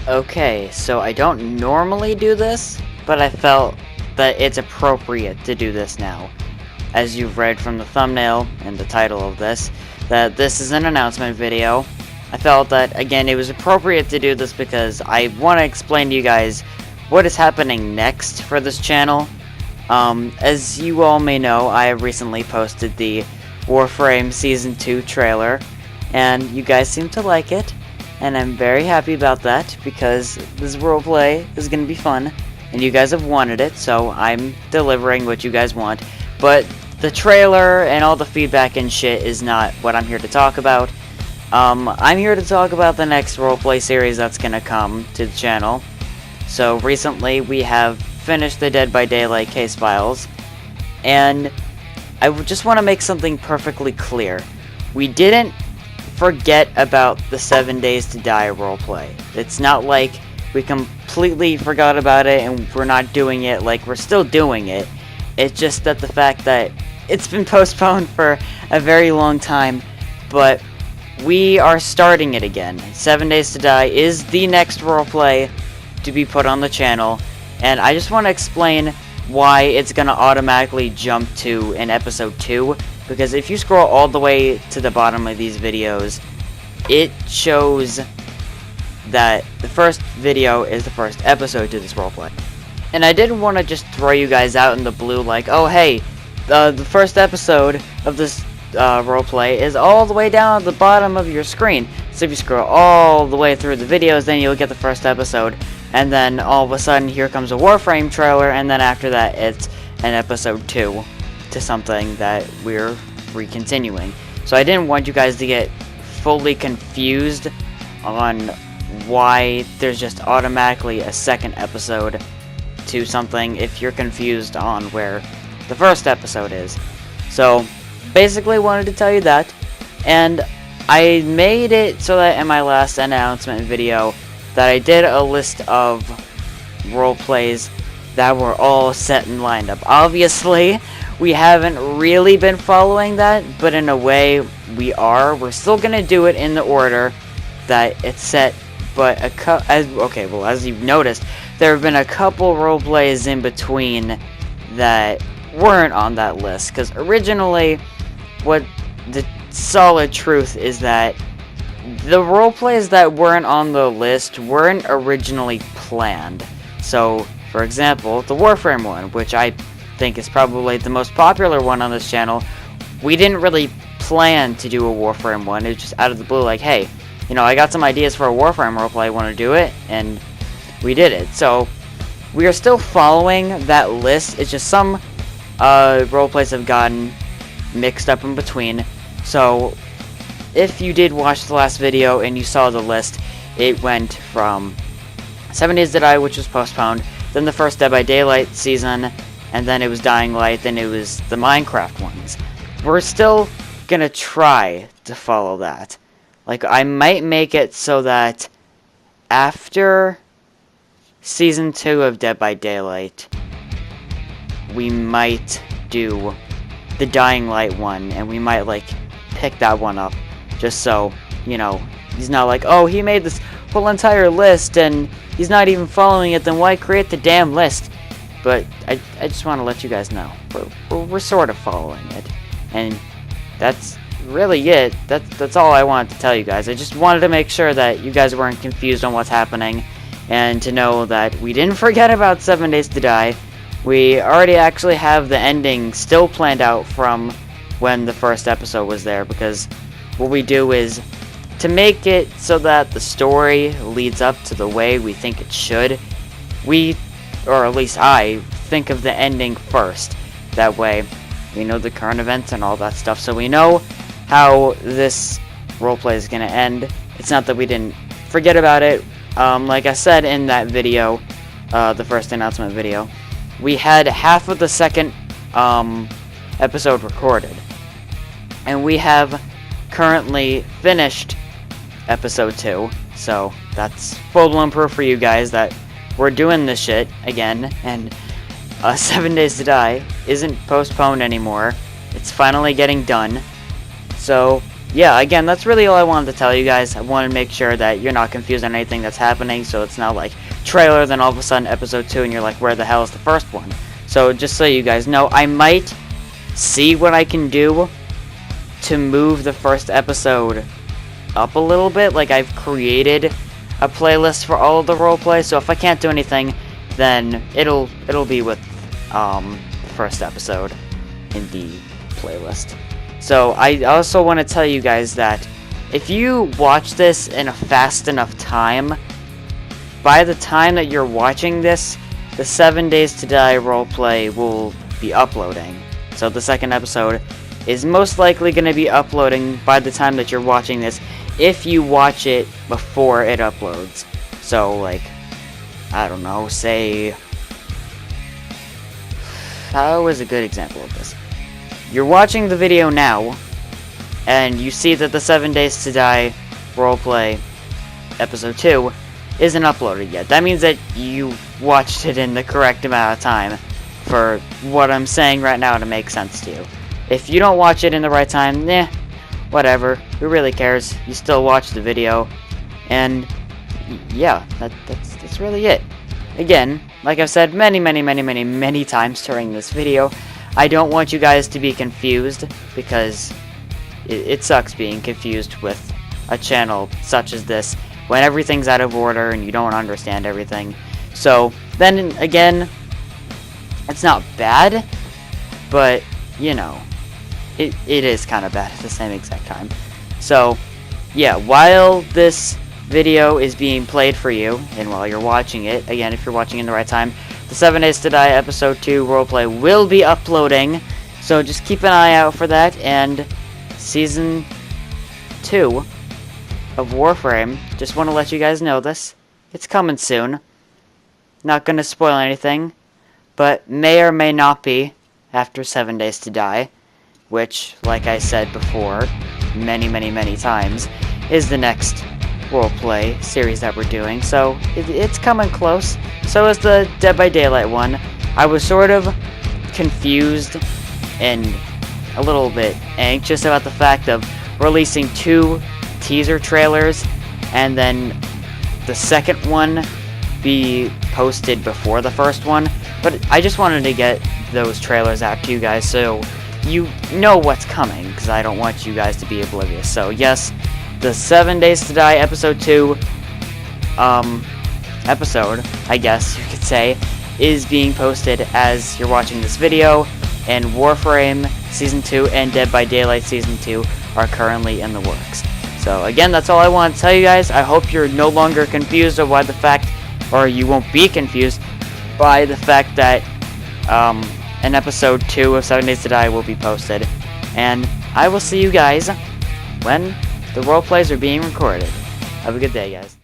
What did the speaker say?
Okay, so I don't normally do this, but I felt that it's appropriate to do this now. As you've read from the thumbnail and the title of this, that this is an announcement video. I felt that, again, it was appropriate to do this because I want to explain to you guys what is happening next for this channel. As you all may know, I recently posted the Warframe Season 2 trailer, and you guys seem to like it. And I'm very happy about that, because this roleplay is going to be fun, and you guys have wanted it, so I'm delivering what you guys want. But the trailer and all the feedback and shit is not what I'm here to talk about. I'm here to talk about the next roleplay series that's going to come to the channel. So recently we have finished the Dead by Daylight case files, and I just want to make something perfectly clear. We didn't forget about the 7 Days to Die roleplay. It's not like we completely forgot about it and we're not doing it. Like, we're still doing it. It's just that the fact that it's been postponed for a very long time, but we are starting it again. 7 Days to Die is the next roleplay to be put on the channel, and I just want to explain why it's going to automatically jump to in episode 2. Because if you scroll all the way to the bottom of these videos, it shows that the first video is the first episode to this roleplay. And I didn't want to just throw you guys out in the blue like, oh hey, the first episode of this roleplay is all the way down at the bottom of your screen. So if you scroll all the way through the videos, then you'll get the first episode. And then all of a sudden, here comes a Warframe trailer, and then after that, it's an episode 2. To something that we're recontinuing. So I didn't want you guys to get fully confused on why there's just automatically a second episode to something if you're confused on where the first episode is. So basically wanted to tell you that, and I made it so that in my last announcement video that I did a list of role plays that were all set and lined up. Obviously we haven't really been following that, but in a way we are. We're still gonna do it in the order that it's set, but as you've noticed, there have been a couple roleplays in between that weren't on that list. Because originally, what the solid truth is that the roleplays that weren't on the list weren't originally planned. So, for example, the Warframe one, which I think is probably the most popular one on this channel, we didn't really plan to do a Warframe one. It was just out of the blue, like, hey, you know, I got some ideas for a Warframe roleplay, want to do it? And we did it. So we are still following that list. It's just some roleplays have gotten mixed up in between. So if you did watch the last video and you saw the list, it went from 7 Days to Die, which was postponed, then the first Dead by Daylight season, and then it was Dying Light, then it was the Minecraft ones. We're still gonna try to follow that. Like, I might make it so that after Season 2 of Dead by Daylight, we might do the Dying Light one, and we might, like, pick that one up. Just so, you know, he's not like, oh, he made this whole entire list, and he's not even following it, then why create the damn list? But I just want to let you guys know, we're sort of following it, and that's really it. That's all I wanted to tell you guys. I just wanted to make sure that you guys weren't confused on what's happening, and to know that we didn't forget about 7 Days to Die. We already actually have the ending still planned out from when the first episode was there, because what we do is to make it so that the story leads up to the way we think it should. Or at least I, think of the ending first. That way, we know the current events and all that stuff, so we know how this roleplay is going to end. It's not that we didn't forget about it. Like I said in that video, the first announcement video, we had half of the second episode recorded. And we have currently finished episode 2, so that's full-blown proof for you guys that we're doing this shit again, and 7 Days to Die isn't postponed anymore. It's finally getting done. So yeah, again, that's really all I wanted to tell you guys. I wanted to make sure that you're not confused on anything that's happening, so it's not like trailer, then all of a sudden episode 2, and you're like, where the hell is the first one? So just so you guys know, I might see what I can do to move the first episode up a little bit. Like, I've created a playlist for all of the roleplay, so if I can't do anything, then it'll be with the first episode in the playlist. So I also want to tell you guys that if you watch this in a fast enough time, by the time that you're watching this, the 7 Days to Die roleplay will be uploading. So the second episode is most likely going to be uploading by the time that you're watching this, if you watch it before it uploads. So, like, I don't know, say, how is a good example of this? You're watching the video now, and you see that the 7 Days to Die roleplay episode 2 isn't uploaded yet. That means that you watched it in the correct amount of time for what I'm saying right now to make sense to you. If you don't watch it in the right time, whatever, who really cares? You still watch the video, and yeah, that's really it. Again, like I've said many times during this video, I don't want you guys to be confused, because it sucks being confused with a channel such as this when everything's out of order and you don't understand everything. So then again, it's not bad, but you know, it is kind of bad at the same exact time. So yeah, while this video is being played for you, and while you're watching it, again, if you're watching in the right time, the 7 Days to Die episode 2 roleplay will be uploading, so just keep an eye out for that. And season 2 of Warframe, just want to let you guys know this, it's coming soon. Not gonna spoil anything, but may or may not be after 7 Days to Die, which, like I said before, many times, is the next roleplay series that we're doing. So it's coming close. So is the Dead by Daylight one. I was sort of confused and a little bit anxious about the fact of releasing 2 teaser trailers and then the second one be posted before the first one, but I just wanted to get those trailers out to you guys so you know what's coming, because I don't want you guys to be oblivious. So yes, the 7 Days to Die episode 2 episode, I guess you could say, is being posted as you're watching this video, and Warframe Season 2 and Dead by Daylight Season 2 are currently in the works. So again, that's all I want to tell you guys. I hope you're no longer confused of why the fact, or you won't be confused by the fact that an episode 2 of 7 Days to Die will be posted. And I will see you guys when the roleplays are being recorded. Have a good day, guys.